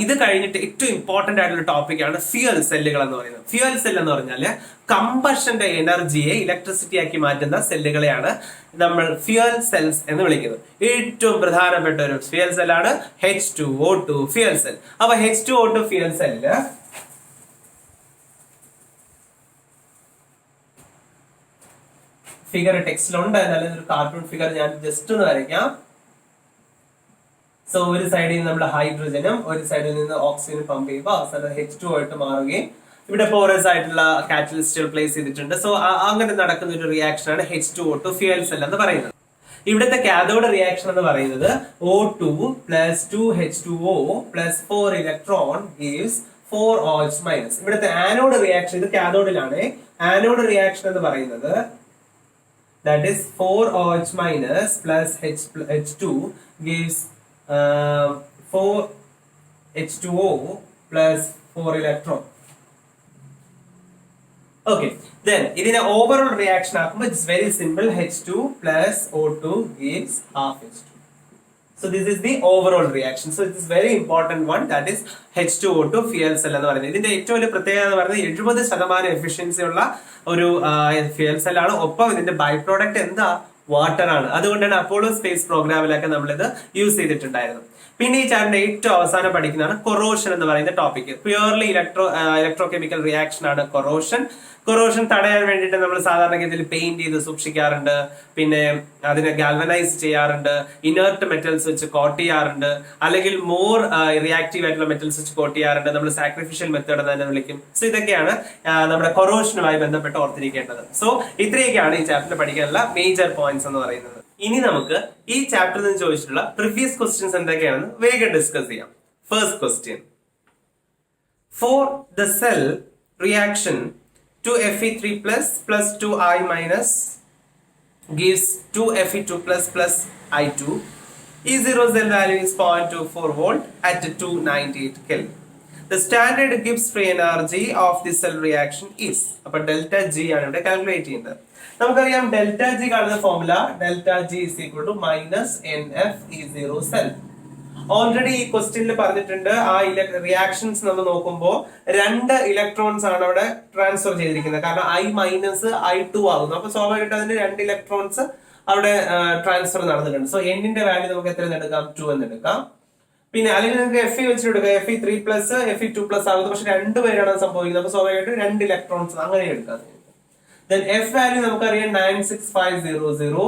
ഇത് കഴിഞ്ഞിട്ട് ഏറ്റവും ഇമ്പോർട്ടന്റ് ആയിട്ടുള്ള ടോപ്പിക്കാണ് ഫ്യൂവൽ സെല്ലുകൾ എന്ന് പറയുന്നത്. ഫ്യൂവൽ സെൽ എന്ന് പറഞ്ഞാൽ കമ്പഷന്റെ എനർജിയെ ഇലക്ട്രിസിറ്റി ആക്കി മാറ്റുന്ന സെല്ലുകളെയാണ് നമ്മൾ ഫ്യൂവൽ സെൽസ് എന്ന് വിളിക്കുന്നത്. ഏറ്റവും പ്രധാനപ്പെട്ട ഒരു ഫ്യൂവൽ സെല്ലാണ് H2O2 ഫ്യൂവൽ സെൽ. അപ്പൊ H2O2 ഫ്യൂവൽ സെല്ല് ഫിഗർ ടെക്സ്റ്റിലുണ്ട്, എന്നാലും ഒരു കാർട്ടൂൺ ഫിഗർ ഞാൻ ജസ്റ്റ് ഒന്ന് വരയ്ക്കാം. സോ ഒരു സൈഡിൽ നിന്ന് നമ്മുടെ ഹൈഡ്രജനും ഒരു സൈഡിൽ നിന്ന് ഓക്സിജനും പമ്പ് ചെയ്യുമ്പോൾ അവസാനം H2O ആയിട്ട് മാറുകയും ഇവിടെ പോറസ് ആയിട്ടുള്ള കാറ്റലിസ്റ്റുകൾ പ്ലേസ് ചെയ്തിട്ടുണ്ട്. സോ അങ്ങനെ നടക്കുന്ന ഒരു റിയാക്ഷൻ ആണ് H2O2 ഫ്യൂവൽ സെൽ എന്ന് പറയുന്നത്. ഇവിടുത്തെ കാഥോഡ് റിയാക്ഷൻ എന്ന് പറയുന്നത് O2 plus 2H2O plus 4 electron gives 4 OH minus. ഇവിടുത്തെ ആനോഡ് റിയാക്ഷൻ, ഇത് കാഥോഡിലാണ്. ആനോഡ് റിയാക്ഷൻ എന്ന് പറയുന്നത് that is 4 OH minus plus H2 gives 4 H2O plus 4 electron. Okay, then ഇതിനെ ഓവറോൾ റിയാക്ഷൻ ആക്കുമ്പോൾ it's very simple. H2 plus O2 gives half H2. So this is the overall reaction. So it is very important one, that is H2O2 fuel cell എന്ന് പറയുന്നത്. ഇതിന്റെ ഏറ്റവും വലിയ പ്രത്യേകത എന്ന് പറയുന്നത് 70% എഫിഷ്യൻസി ഉള്ള ഒരു ഫ്യൂവൽ സെൽ ആണ്. ഒപ്പം ഇതിന്റെ ബൈ പ്രോഡക്റ്റ് എന്താ? വാട്ടർ ആണ്. അതുകൊണ്ടാണ് അപ്പോളോ സ്പേസ് പ്രോഗ്രാമിലൊക്കെ നമ്മളിത് യൂസ് ചെയ്തിട്ടുണ്ടായിരുന്നു. പിന്നെ ഈ ചാപ്റ്ററിന്റെ ഏറ്റവും അവസാനം പഠിക്കുന്നതാണ് കൊറോഷൻ എന്ന് പറയുന്ന topic. Purely electro chemical reaction ആണ് കൊറോഷൻ. കൊറോഷൻ തടയാൻ വേണ്ടിയിട്ട് നമ്മൾ സാധാരണഗതിയിൽ പെയിന്റ് ചെയ്ത് സൂക്ഷിക്കാറുണ്ട്, പിന്നെ അതിനെ ഗാൽവനൈസ് ചെയ്യാറുണ്ട്, ഇനേർട്ട് മെറ്റൽസ് വെച്ച് കോട്ട് ചെയ്യാറുണ്ട്, അല്ലെങ്കിൽ മോർ റിയാക്റ്റീവ് ആയിട്ടുള്ള മെറ്റൽസ് വെച്ച് കോട്ട് ചെയ്യാറുണ്ട്. നമ്മൾ സാക്രിഫിഷ്യൽ മെത്തേഡ് എന്ന് തന്നെ വിളിക്കും. സോ ഇതൊക്കെയാണ് നമ്മുടെ കൊറോഷനുമായി ബന്ധപ്പെട്ട് ഓർത്തിരിക്കേണ്ടത്. സോ ഇത്രയൊക്കെയാണ് ഈ ചാപ്റ്ററിൽ പഠിക്കാനുള്ള മേജർ പോയിന്റ്സ് എന്ന് പറയുന്നത്. ഇനി നമുക്ക് ഈ ചാപ്റ്ററിൽ നിന്ന് ചോദിച്ചിട്ടുള്ള പ്രീവിയസ് ക്വസ്റ്റ്യൻസ് എന്തൊക്കെയാണെന്ന് വേഗം ഡിസ്കസ് ചെയ്യാം. First question, for the cell reaction 2Fe3 plus 2I minus gives 2Fe2 plus I2. E0 cell value is 0.24 volt at 298 Kelvin. The standard Gibbs free energy of the cell reaction is. അപ്പോൾ ഡെൽറ്റ ജി ആണ് ഇവിടെ കാൽക്കുലേറ്റ് ചെയ്യുന്നത്. നമുക്കറിയാം ഡെൽറ്റ ജി കാണുന്ന formula delta G is equal to minus NF E0 cell. Already ഈ ക്വസ്റ്റ്യനിൽ പറഞ്ഞിട്ടുണ്ട്. ആ റിയാക്ഷൻസ് നമ്മൾ നോക്കുമ്പോൾ 2 ഇലക്ട്രോൺസ് ആണ് അവിടെ ട്രാൻസ്ഫർ ചെയ്തിരിക്കുന്നത്. കാരണം I മൈനസ് I2 ആകുന്നു. അപ്പൊ സ്വാഭാവികമായിട്ട് അതിന് 2 ഇലക്ട്രോൺസ് അവിടെ ട്രാൻസ്ഫർ നടന്നിട്ടുണ്ട്. സോ എന്നിന്റെ വാല്യൂ നമുക്ക് എത്ര എടുക്കാം? 2 എന്ന് എടുക്കാം. പിന്നെ അല്ലെങ്കിൽ നിങ്ങൾക്ക് Fe വെച്ചിട്ട് എടുക്കാം. Fe3 പ്ലസ് Fe2 പ്ലസ് ആകുന്നത്. പക്ഷെ 2 പേരാണ് സംഭവിക്കുന്നത്. അപ്പൊ സ്വാഭാവികമായിട്ട് 2 ഇലക്ട്രോൺസ് അങ്ങനെ എടുക്കാം. Then F വാല്യൂ നമുക്കറിയാം 96500.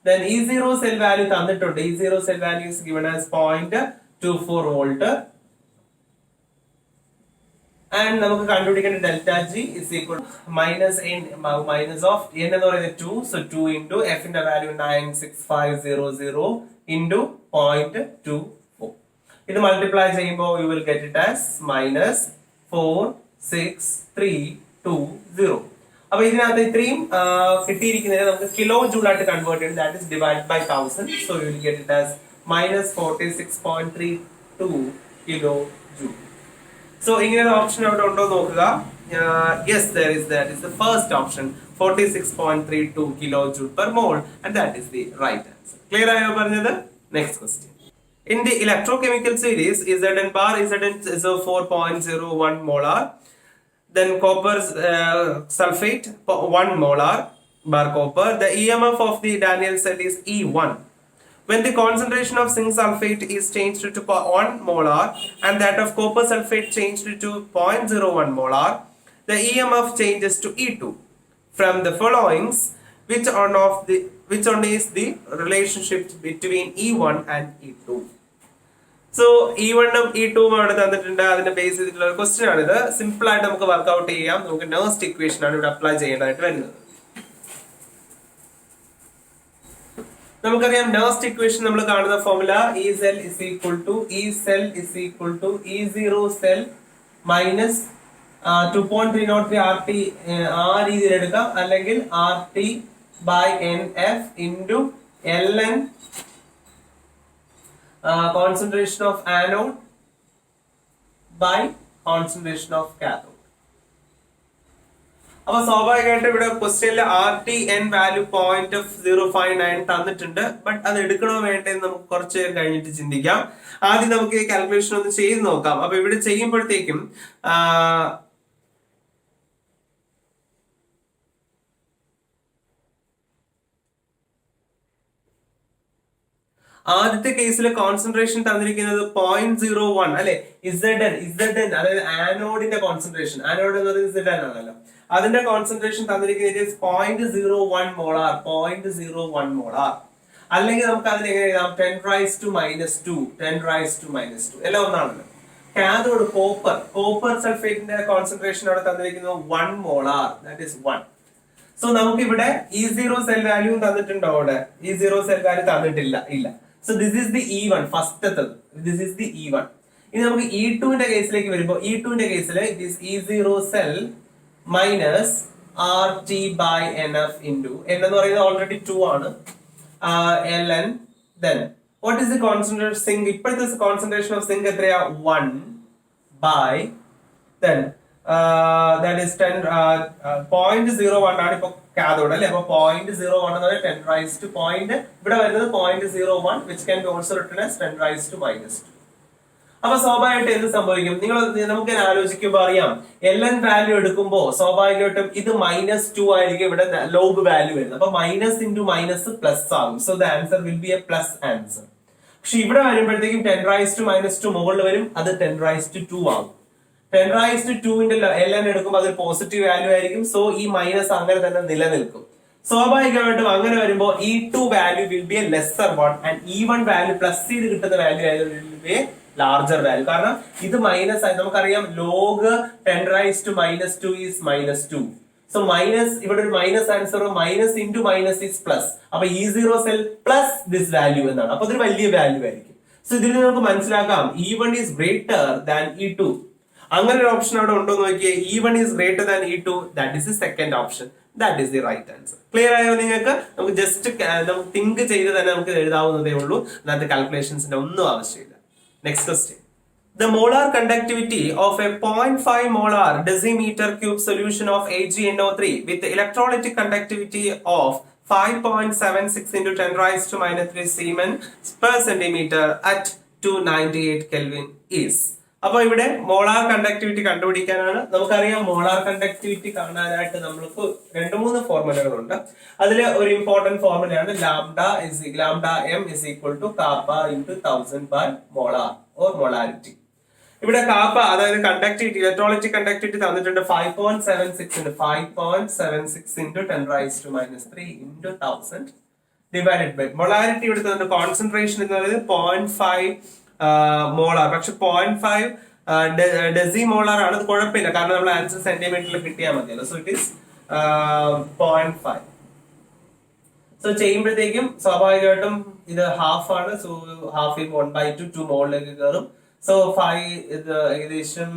Then E0 cell value തന്നിട്ടുണ്ട്. E0 cell value is given as 0.24 volt. And നമുക്ക് കണ്ടുപിടിക്കേണ്ട delta G is equal to minus of n എന്ന് പറയുന്നത് 2. So 2 into F ന്റെ വാല്യൂ 96500 into 0.24. ഇത് മൾട്ടിപ്ലൈ ചെയ്യുമ്പോൾ you will get it as minus 46320. അപ്പൊ ഇതിനകത്ത് ഇത്രയും കിട്ടിയിരിക്കുന്നതിനെ നമുക്ക് കിലോ ജൂൾ ആയിട്ട് കൺവേർട്ട് ചെയ്യണം. That is divide by 1000. So you will get it as minus 46.32 kilo joule. So ഇങ്ങനെ ഒരു ഓപ്ഷൻ അവിടെ ഉണ്ടോ നോക്കുക. Yes, there is that. Is the first option 46.32 kilo joule per mole, and that is the right answer. Clear ആയോ പറഞ്ഞത്? Next question. In the electrochemical series, Zn bar Zn is 4.01 molar. Then copper sulfate 1 molar bar copper. The EMF of the Daniell cell is E1. When the concentration of zinc sulfate is changed to 1 molar and that of copper sulfate changed to 0.01 molar, the EMF changes to E2. From the followings, which one is the relationship between E1 and E2? So E1ഉം E2ഉം അവിടെ തന്നിട്ടുണ്ട്. അതിനെ ബേസ് ചെയ്തിട്ടുള്ള ഒരു ക്വസ്റ്റ്യൻ ആണിത്. സിമ്പിൾ ആയിട്ട് നമുക്ക് വർക്ക്ഔട്ട് ചെയ്യാം. നമുക്ക് നെർസ്റ്റ് ഇക്വേഷൻ ആണ് ഇവിടെ അപ്ലൈ ചെയ്യേണ്ടതായിട്ട് വരുന്നത്. നമുക്കറിയാം നെക്സ്റ്റ് ഇക്വേഷൻ നമ്മൾ കാണുന്ന formula E cell is equal to E zero cell minus 2.303 R T ആ രീതിയിൽ എടുക്കാം, അല്ലെങ്കിൽ R T by N F into L N concentration of anode by concentration of cathode. അപ്പൊ സ്വാഭാവികമായിട്ട് ഇവിടെ ക്വസ്റ്റ്യനിൽ ആർ ടി എൻ വാല്യൂ 0.059 തന്നിട്ടുണ്ട്. ബട്ട് അത് എടുക്കണോ വേണ്ടെന്ന് നമുക്ക് കുറച്ച് കഴിഞ്ഞിട്ട് ചിന്തിക്കാം. ആദ്യം നമുക്ക് ഈ കാൽക്കുലേഷൻ ഒന്ന് ചെയ്ത് നോക്കാം. അപ്പൊ ഇവിടെ ചെയ്യുമ്പോഴത്തേക്കും ആദ്യത്തെ കേസിൽ കോൺസെൻട്രേഷൻ തന്നിരിക്കുന്നത് 0.01 അല്ലെ, ഇസഡ് അതായത് ആനോഡിന്റെ കോൺസെൻട്രേഷൻ, ആനോഡ് എന്ന് പറയുന്നത് ഇസഡ് ആണല്ലോ, അതിന്റെ കോൺസെൻട്രേഷൻ തന്നിരിക്കുന്നത് 0.01 മോളാർ, 0.01 മോളാർ. അല്ലെങ്കിൽ നമുക്ക് അതിന് എങ്ങനെ എഴുതാം, 10⁻², എല്ലാം ഒന്നാണല്ലോ. കാഥോഡ് കോപ്പർ സൾഫേറ്റിന്റെ കോൺസെൻട്രേഷൻ അവിടെ തന്നിരിക്കുന്നത് 1 മോളാർ, ദാറ്റ് ഈസ് 1. സോ നമുക്ക് ഇവിടെ E0 സെൽ വാല്യൂ തന്നിട്ടുണ്ടോ? അവിടെ E0 സെൽ വാല്യൂ തന്നിട്ടില്ല, ഇല്ല. So this is the E1 ഫസ്റ്റത്തത്, ദിസ് ഈസ് ദി E1. ഇനി നമുക്ക് E2 ന്റെ കേസിലേക്ക് വരുമ്പോൾ E2 ന്റെ കേസിൽ it is E0 cell minus R T by N F into N എന്ന് പറയുന്നത് ഓൾറെഡി 2 ആണ്, L N. Then what is the concentration zinc? ഇപ്പോഴത്തെ കോൺസെൻട്രേഷൻ ഓഫ് സിങ്ക് എത്രയാ? 1 ബൈ ദെൻ that is 0.01 ആണ് ഇപ്പൊ കാഥോഡ് അല്ലെ. അപ്പൊ 0.01 എന്ന് പറഞ്ഞാൽ 10⁻⁻. ഇവിടെ വരുന്നത് 0.01 which can be also written as 10⁻². അപ്പൊ സ്വാഭാവികമായിട്ട് എന്ത് സംഭവിക്കും? നമുക്ക് ആലോചിക്കുമ്പോ അറിയാം, എൻ വാല്യൂ എടുക്കുമ്പോ സ്വാഭാവികമായിട്ടും ഇത് -2 ആയിരിക്കും ഇവിടെ ലോഗ് വാല്യൂ വരുന്നത്. അപ്പൊ മൈനസ് ഇൻറ്റു മൈനസ് പ്ലസ് ആകും. So the answer will be A plus answer. പക്ഷെ ഇവിടെ വരുമ്പോഴത്തേക്കും 10⁻²- മുകളിൽ വരും, അത് 10⁻² ആകും. 10⁻²ന്റെ എൻ എടുക്കുമ്പോൾ അത് പോസിറ്റീവ് വാല്യൂ ആയിരിക്കും. സോ ഈ മൈനസ് അങ്ങനെ തന്നെ നിലനിൽക്കും. സ്വാഭാവികമായിട്ടും അങ്ങനെ വരുമ്പോൾ E2 value will be a lesser one and E1 value plus ചെയ്ത് കിട്ടുന്ന value will be a larger value. കാരണം ഇത് മൈനസ് ആയി, നമുക്കറിയാം ലോഗ് 10⁻² ഈസ് -2. സോ മൈനസ്, ഇവിടെ ഒരു minus answer, minus into minus is plus. അപ്പൊ E0 cell plus this value എന്നാണ്. അപ്പൊ അതൊരു വലിയ വാല്യൂ ആയിരിക്കും. സോ ഇതിൽ നമുക്ക് മനസ്സിലാക്കാം E1 is greater than E2. അങ്ങനെ ഒരു ഓപ്ഷൻ അവിടെ ഉണ്ടോ എന്ന് നോക്കിയേ. E1 is greater than E2, that is the second option, that is the right answer. Clear ആയോ നിങ്ങൾക്ക്? നമുക്ക് ജസ്റ്റ് നമുക്ക് തിങ്ക് ചെയ്ത് തന്നെ നമുക്ക് എഴുതാവുന്നതേ ഉള്ളൂ, അതിനകത്ത് കാൽക്കുലേഷൻസിന്റെ ഒന്നും ആവശ്യമില്ല. Next question. The molar conductivity of a 0.5 molar decimeter cube solution of AgNO3 with electrolytic conductivity of 5.76 into 10⁻³ Siemens per centimeter at 298 Kelvin is. അപ്പൊ ഇവിടെ മോളാർ കണ്ടക്ടിവിറ്റി കണ്ടുപിടിക്കാനാണ്. നമുക്കറിയാം മോളാർ കണ്ടക്ടിവിറ്റി കാണാനായിട്ട് നമ്മൾക്ക് 2-3 ഫോർമുലകളുണ്ട്. അതിൽ ഒരു ഇമ്പോർട്ടന്റ് ഫോർമുലയാണ് ലാംഡ m is equal to kappa into 1000 by molar or molarity. ഇവിടെ കാപ്പ അതായത് കണ്ടക്ടിവിറ്റി, ഇലക്ട്രോളിറ്റിക് കണ്ടക്ടിവിറ്റി തന്നിട്ടുണ്ട് 5.76 into 10⁻³ into 1000 divided by molarity. ഇവിടെ തന്നിട്ട് കോൺസെൻട്രേഷൻ എന്ന് പറയുന്നത് 0.5 മോളാർ. പക്ഷെ 0.5 ഡെസിമോളാർ ആണ്. അത് കുഴപ്പമില്ല, കാരണം നമ്മൾ ആൻസർ സെന്റിമീറ്ററിൽ കിട്ടിയാൽ മതിയല്ലോ. So it is 0.5. സോ ചെയ്യുമ്പോഴത്തേക്കും സ്വാഭാവികമായിട്ടും ഇത് ഹാഫ് ആണ്. സോ ഹാഫ് 1/2 2 മോളിലേക്ക് കയറും. സോ 5 ഇത് ഏകദേശം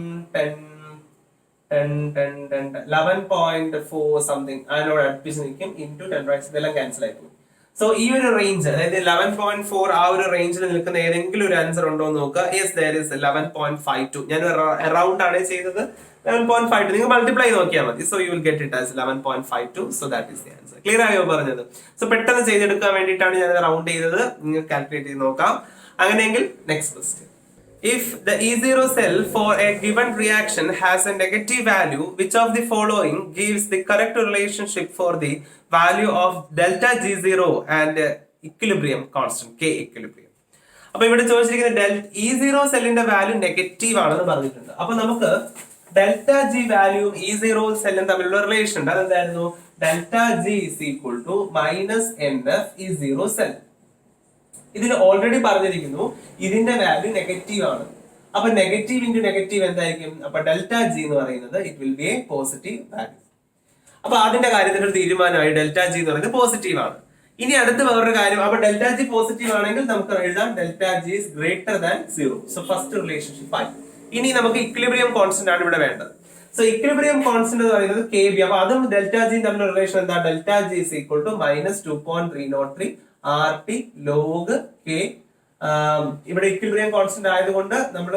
11.4 സംതിങ് അതിനോട് അടുപ്പിച്ച് നിൽക്കും. ഇൻറ്റു 10 ഇതെല്ലാം ക്യാൻസൽ ആയി പോകും. സോ ഈ ഒരു റേഞ്ച്, അതായത് 11.4 ആ ഒരു റേഞ്ചിൽ നിൽക്കുന്ന ഏതെങ്കിലും ഒരു ആൻസർ ഉണ്ടോ എന്ന് നോക്കുക. Yes, there is 11.52. ഞാൻ അറൗണ്ട് ആണ് ചെയ്തത്. 11.52 നിങ്ങൾ മൾട്ടിപ്ലൈ നോക്കിയാൽ മതി. So you will get it as 11.52. So that is the answer. Clear ആയോ പറഞ്ഞത്? സോ പെട്ടെന്ന് ചെയ്തെടുക്കാൻ വേണ്ടിയിട്ടാണ് ഞാൻ റൗണ്ട് ചെയ്തത്. നിങ്ങൾ കാൽക്കുലേറ്റ് ചെയ്ത് നോക്കാം. അങ്ങനെയെങ്കിൽ next question. If the E0 cell for a given reaction has a negative value, which of the following gives the correct relationship for the value of delta G0 and equilibrium constant K equilibrium? അപ്പൊ ഇവിടെ ചോദിച്ചിരിക്കുന്ന E0 സെല്ലിന്റെ വാല്യൂ നെഗറ്റീവ് ആണെന്ന് പറഞ്ഞിട്ടുണ്ട്. അപ്പൊ നമുക്ക് ഡെൽറ്റ ജി വാല്യൂ E0 സെല്ലും തമ്മിലുള്ള റിലേഷൻ ഉണ്ട്. അതെന്തായിരുന്നു? Delta G is equal to -NF E0 cell. ഇതിൽ ഓൾറെഡി പറഞ്ഞിരിക്കുന്നു ഇതിന്റെ വാല്യൂ നെഗറ്റീവ് ആണ്. അപ്പൊ നെഗറ്റീവ് ഇൻറ്റു നെഗറ്റീവ് എന്തായിരിക്കും? അപ്പൊ ഡെൽറ്റ ജി എന്ന് പറയുന്നത് it will be A positive value. അപ്പൊ അതിന്റെ കാര്യത്തിൽ ഒരു തീരുമാനമായി. ഡെൽറ്റ ജി എന്ന് പറയുന്നത് പോസിറ്റീവ് ആണ്. ഇനി അടുത്ത വേറൊരു കാര്യം, അപ്പൊ ഡെൽറ്റ ജി പോസിറ്റീവ് ആണെങ്കിൽ നമുക്ക് എഴുതാം delta G is greater than 0. So first relationship ആയി. ഇനി നമുക്ക് ഇക്വിലിബ്രിയം കോൺസ്റ്റന്റ് ആണ് ഇവിടെ വേണ്ടത്. സോ ഇക്വിലിബ്രിയം കോൺസ്റ്റന്റ് എന്ന് പറയുന്നത് കെ ബി. അപ്പൊ അതും ഡെൽറ്റ ജിയും തമ്മിലുള്ള റിലേഷൻ എന്താ? Delta G is equal to -2.303 R T log K. ഇവിടെ ഇക്വിലിബ്രിയം കോൺസ്റ്റന്റ് ആയതുകൊണ്ട് നമ്മൾ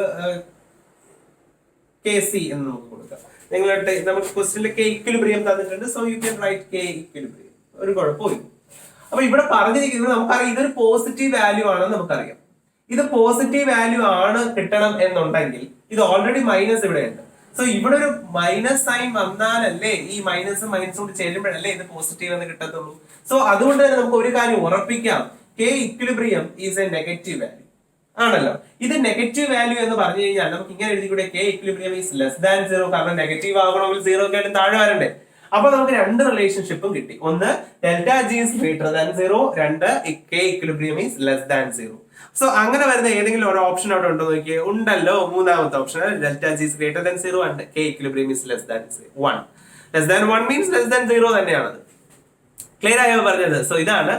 കെ സി എന്ന് നമുക്ക് കൊടുക്കാം. നമുക്ക് ക്വസ്റ്റ്യനിൽ കെ ഇക്വിലിബ്രിയം തന്നിട്ടുണ്ട്. So you can write K equilibrium. ഒരു കുഴപ്പമില്ല. അപ്പൊ ഇവിടെ പറഞ്ഞിരിക്കുന്നത് നമുക്കറിയാം ഇതൊരു പോസിറ്റീവ് വാല്യൂ ആണെന്ന് നമുക്കറിയാം. ഇത് പോസിറ്റീവ് വാല്യൂ ആണ് കിട്ടണം എന്നുണ്ടെങ്കിൽ ഇത് ഓൾറെഡി മൈനസ് ഇവിടെ ഉണ്ട്. സോ ഇവിടെ ഒരു മൈനസ് സൈൻ വന്നാലല്ലേ ഈ മൈനസും കൂടി ചേരുമ്പോഴല്ലേ ഇത് പോസിറ്റീവ് എന്ന് കിട്ടത്തുള്ളൂ. സോ അതുകൊണ്ട് തന്നെ നമുക്ക് ഒരു കാര്യം ഉറപ്പിക്കാം, K equilibrium is a negative value ആണല്ലോ. ഇത് നെഗറ്റീവ് വാല്യൂ എന്ന് പറഞ്ഞു കഴിഞ്ഞാൽ നമുക്ക് ഇങ്ങനെ എഴുതിക്കൂടെ, K equilibrium is less than 0. കാരണം നെഗറ്റീവ് ആകണമെങ്കിൽ 0 ഒക്കെ ആയിട്ട് താഴെ വരണ്ടേ. അപ്പൊ നമുക്ക് രണ്ട് റിലേഷൻഷിപ്പും കിട്ടി. ഒന്ന് delta G is greater than 0, രണ്ട് K equilibrium is less than 0. So അങ്ങനെ വരുന്ന ഏതെങ്കിലും ഒരു ഓപ്ഷൻ അവിടെ ഉണ്ടോ നോക്കിയേ. ഉണ്ടല്ലോ, മൂന്നാമത്തെ option delta G is greater than 0 and K equilibrium is less than 1. Less than 1 means less than 0 തന്നെയാണത്. ക്ലിയർ ആയോ പറഞ്ഞത്? സോ ഇതാണ്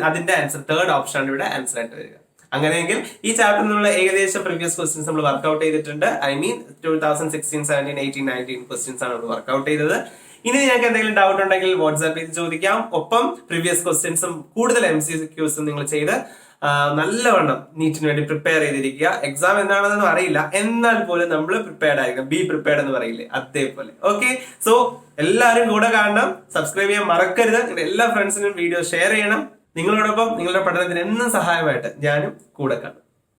അതിന്റെ ആൻസർ. തേർഡ് ഓപ്ഷൻ ആണ് ഇവിടെ ആൻസർ ആയിട്ട് വരിക. അങ്ങനെയെങ്കിൽ ഈ ചാപ്റ്ററിൽ നിന്നുള്ള ഏകദേശം പ്രീവിയസ് ക്വസ്റ്റ്യൻസ് നമ്മൾ വർക്ക്ഔട്ട് ചെയ്തിട്ടുണ്ട്. ഐ മീൻ 2016, 17, 18, 19 ക്വസ്റ്റ്യൻസ് ആണ് നമ്മൾ വർക്ക്ഔട്ട് ചെയ്തത്. ഇനി നിങ്ങൾക്ക് എന്തെങ്കിലും ഡൗട്ട് ഉണ്ടെങ്കിൽ വാട്സ്ആപ്പിൽ ചോദിക്കാം. ഒപ്പം പ്രീവിയസ് ക്വസ്റ്റ്യൻസും കൂടുതൽ MCQസും നിങ്ങൾ ചെയ്ത് നല്ലവണ്ണം നീറ്റിന് വേണ്ടി പ്രിപ്പയർ ചെയ്തിരിക്കുക. എക്സാം എന്താണെന്നൊന്നും അറിയില്ല, എന്നാൽ പോലും നമ്മൾ പ്രിപ്പയർഡ് ആയിരിക്കും. ബി പ്രിപ്പയർഡ് എന്ന് പറയില്ലേ, അതേപോലെ. ഓക്കെ, സോ എല്ലാവരും കൂടെ കാണണം. സബ്സ്ക്രൈബ് ചെയ്യാൻ മറക്കരുത്. എല്ലാ ഫ്രണ്ട്സിനും വീഡിയോ ഷെയർ ചെയ്യണം. നിങ്ങളോടൊപ്പം നിങ്ങളുടെ പഠനത്തിന് എന്നും സഹായമായിട്ട് ഞാനും കൂടെ കാണും.